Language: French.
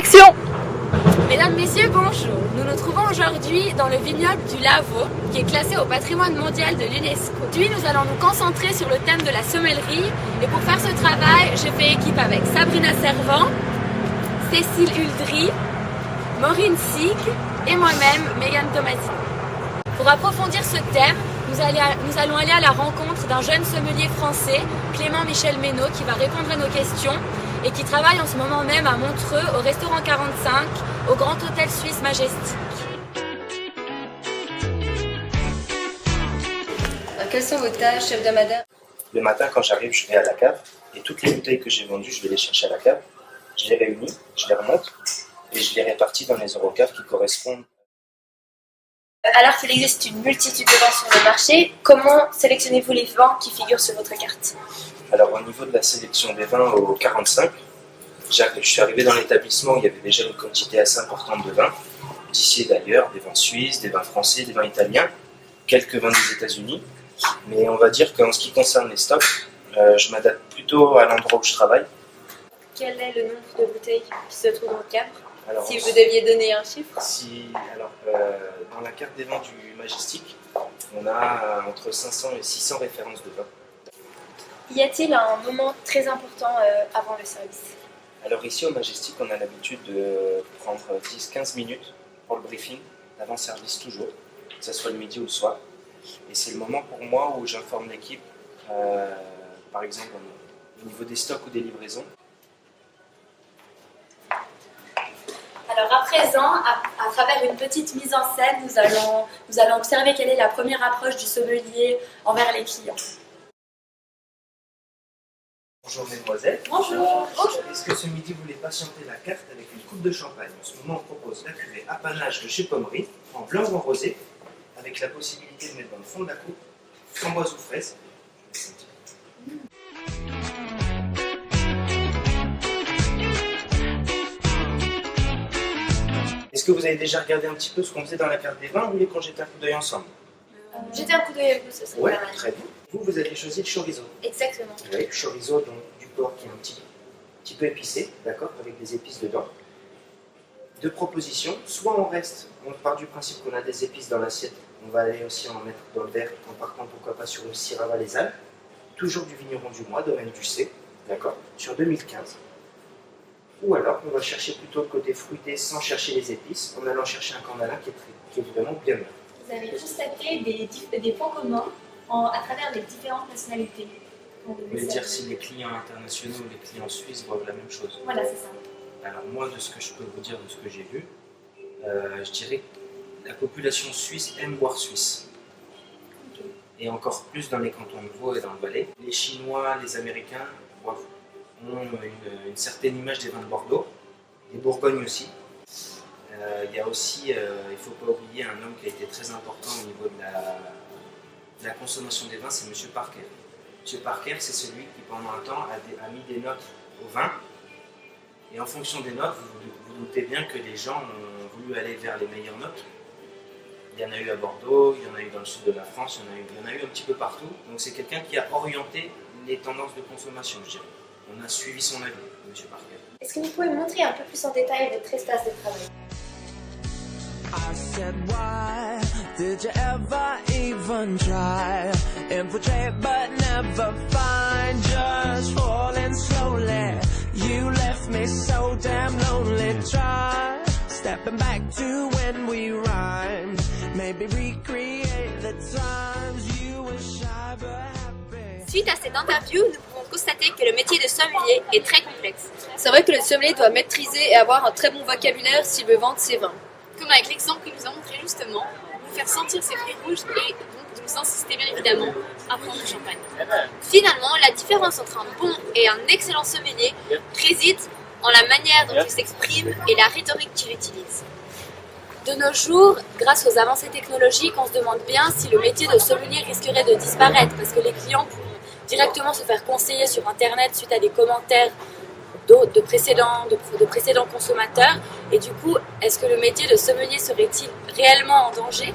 Action! Mesdames, Messieurs, bonjour. Nous nous trouvons aujourd'hui dans le vignoble du Lavaux, qui est classé au patrimoine mondial de l'UNESCO. Aujourd'hui, nous allons nous concentrer sur le thème de la sommellerie. Et pour faire ce travail, j'ai fait équipe avec Sabrina Servant, Cécile Huldry, Maureen Sieg et moi-même, Megan Tomasino. Pour approfondir ce thème, nous allons aller à la rencontre d'un jeune sommelier français, Clément Michel Ménaud, qui va répondre à nos questions et qui travaille en ce moment même à Montreux, au restaurant 45, au Grand Hôtel Suisse Majestic. Quelles sont vos tâches hebdomadaires? Le matin, quand j'arrive, je vais à la cave et toutes les bouteilles que j'ai vendues, je vais les chercher à la cave. Je les réunis, je les remonte et je les répartis dans les eurocaves qui correspondent. Alors qu'il existe une multitude de vins sur le marché, comment sélectionnez-vous les vins qui figurent sur votre carte? Alors au niveau de la sélection des vins au 45, je suis arrivé dans l'établissement où il y avait déjà une quantité assez importante de vins, d'ici et d'ailleurs, des vins suisses, des vins français, des vins italiens, quelques vins des États-Unis. Mais on va dire qu'en ce qui concerne les stocks, je m'adapte plutôt à l'endroit où je travaille. Quel est le nombre de bouteilles qui se trouvent dans le cadre? Alors, Si vous deviez donner un chiffre? Dans la carte des vins du Majestic, on a entre 500 et 600 références de vins. Y a-t-il un moment très important avant le service? Alors ici au Majestic, on a l'habitude de prendre 10-15 minutes pour le briefing, avant-service toujours, que ce soit le midi ou le soir. Et c'est le moment pour moi où j'informe l'équipe, par exemple au niveau des stocks ou des livraisons. Alors à présent, à travers une petite mise en scène, nous allons observer quelle est la première approche du sommelier envers les clients. Bonjour mesdemoiselles. Bonjour. Est-ce que ce midi vous voulez patienter la carte avec une coupe de champagne? En ce moment on propose la cuvée apanage de chez Pommery, en blanc ou en rosé, avec la possibilité de mettre dans le fond de la coupe framboise ou fraise. Est-ce que vous avez déjà regardé un petit peu ce qu'on faisait dans la carte des vins ou vous voulez qu'on jette un coup d'œil ensemble? Jetez un coup d'œil avec vous, ce serait Ouais, pas mal. très bien. Vous avez choisi le chorizo. Exactement. Oui, chorizo, donc du porc qui est un petit peu épicé, d'accord, avec des épices dedans. Deux propositions, soit on part du principe qu'on a des épices dans l'assiette, on va aller aussi en mettre dans le verre, en partant pourquoi pas sur une Syrah valaisanne, toujours du vigneron du mois, domaine du C, d'accord, sur 2015. Ou alors, on va chercher plutôt le côté fruité sans chercher les épices, en allant chercher un cornalin qui est vraiment bien meilleur. Vous avez constaté des points communs à travers les différentes nationalités. Vous voulez dire si les clients internationaux ou les clients suisses voient la même chose? Voilà, c'est ça. Alors moi, de ce que je peux vous dire, de ce que j'ai vu, je dirais que la population suisse aime boire suisse. Okay. Et encore plus dans les cantons de Vaud et dans le Valais. Les Chinois, les Américains ont une certaine image des vins de Bordeaux, les Bourgognes aussi. Il y a aussi, il ne faut pas oublier un homme qui a été très important au niveau de la consommation des vins, c'est M. Parker. M. Parker, c'est celui qui pendant un temps a mis des notes au vin. Et en fonction des notes, vous doutez bien que les gens ont voulu aller vers les meilleures notes. Il y en a eu à Bordeaux, il y en a eu dans le sud de la France, il y en a eu un petit peu partout. Donc c'est quelqu'un qui a orienté les tendances de consommation, je dirais. On a suivi son avis, M. Parker. Est-ce que vous pouvez montrer un peu plus en détail votre espace de travail? I said, why did you ever even try? Infiltrate but never find, just falling slowly. You left me so damn lonely. Try stepping back to when we rhymed. Maybe recreate the times you were shy but happy. Suite à cette interview, nous pouvons constater que le métier de sommelier est très complexe. C'est vrai que le sommelier doit maîtriser et avoir un très bon vocabulaire s'il veut vendre ses vins. Comme avec l'exemple que nous avons montré justement, vous faire sentir ces fruits rouges et donc de nous insister bien évidemment à prendre du champagne. Finalement, la différence entre un bon et un excellent sommelier réside en la manière dont il s'exprime et la rhétorique qu'il utilise. De nos jours, grâce aux avancées technologiques, on se demande bien si le métier de sommelier risquerait de disparaître parce que les clients pourront directement se faire conseiller sur internet suite à des commentaires de précédents consommateurs. Et du coup, est-ce que le métier de sommelier serait-il réellement en danger ?